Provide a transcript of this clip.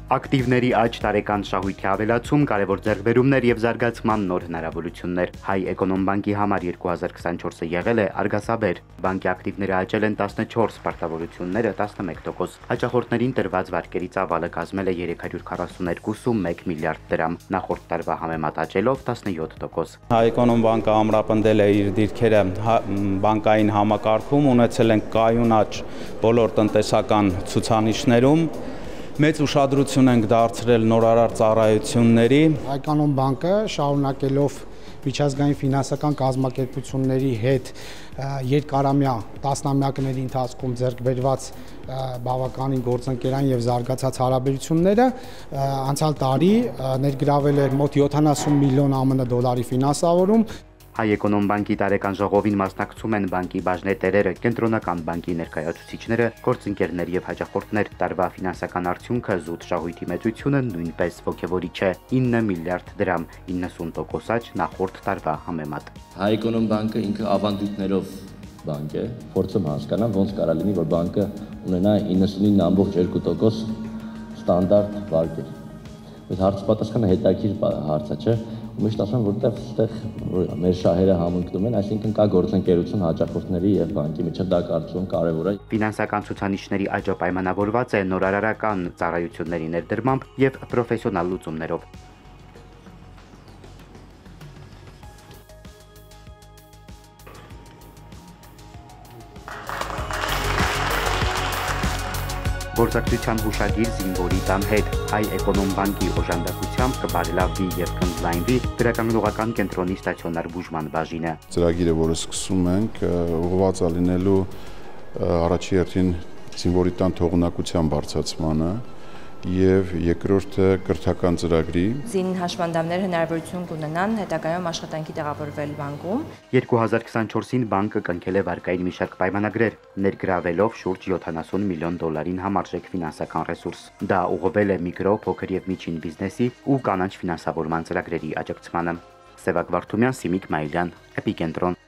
Ակտիվների աճ, տարեկան շահույթի ավելացում, կարևոր ձեռքբերումներ եւ զարգացման նոր հնարավորություններ։ Հայ Էկոնոմբանկի համար 2024-ը եղել է արգասաբեր։ Բանկի ակտիվները աճել են 14, պարտավորությունները 11%։ Հաճախորդներին տրված վարկերի ծավալը կազմել է 342.1 միլիարդ դրամ, նախորդ տարվա համեմատ աճելով 17%։ Հայ Էկոնոմբանկը ամրապնդել է իր դիրքերը բանկային համակարգում, ունեցել են կայուն աճ բոլոր տնտեսական ցուցանիշներում։ Մեծ ուշադրություն ենք դարձրել նորարար ծառայությունների։ Հայ Էկոնոմբանկը շարունակելով միջազգային ֆինանսական կազմակերպությունների հետ երկարամյա տասնամյակների ընթացքում ձեռք բերված բավականին գործընկերային եւ զարգացած հարաբերությունները անցյալ տարի ներգրավել էր մոտ 70 միլիոն ԱՄՆ դոլարի ֆինանսավորում։ Հայ Էկոնոմբանկի տարեկան ժողովին մասնակցում են բանկի բաժնետերերը, կենտրոնական բանկի ներկայացուցիչները, գործընկերներ եւ հաճախորդներ։ Տարվա ֆինանսական արդյունքը զուտ շահույթի մեծությունը նույնպես ոգևորիչ է՝ 9 միլիարդ դրամ, 90% աճ նախորդ տարվա համեմատ։ Հայ Էկոնոմբանկը ինքը ավանդույթներով բանկ է, փորձում հասկանամ ոնց կարա լինի, որ բանկը ունենա 99.2% ստանդարտ վարկեր։ Այդ հարցը պատասխանը հետաքրքիր հարց է, չէ՞։ Միշտ ասում որտեղ այստեղ մեր շահերը համընկնում են, այսինքն կա գործընկերություն հաճախորդների եւ բանկի միջեւ, դա կարծում կարեւոր է։ Ֆինանսական ցուցանիշների աճը պայմանավորված է նորարարական ծառայությունների ներդրմամբ եւ պրոֆեսիոնալ լուծումներով։ Գործակցության հուշագիր զինվորի տան հետ Հայ Էկոնոմբանկի օժանդակությամբ կբարելավվի եւ կընդլայնվի գրականողական կենտրոնի ստացիոնար բուժման բաժինը։ Ծրագիրը, որը սկսում ենք, ուղղված է լինելու առաջի հերթին զինվորի տան թողունակության բարձրացմանը եւ երկրորդը կրթական ծրագրի։ Զին հաշվանդամներ հնարավորություն կունենան հետագայում աշխատանքի տեղավորվել բանկում։ 2024-ին բանկը կնքել է վարկային մի շարք պայմանագրեր, ներգրավելով շուրջ 70 միլիոն դոլարին համարժեք ֆինանսական ռեսուրս։ Դա ուղղվել է միկրո, փոքր եւ միջին բիզնեսի ու կանաչ ֆինանսավորման ծրագրերի աջակցմանը։ Սևակ Վարդումյան, Սիմիկ Մայիլյան, Էպիկենտրոն։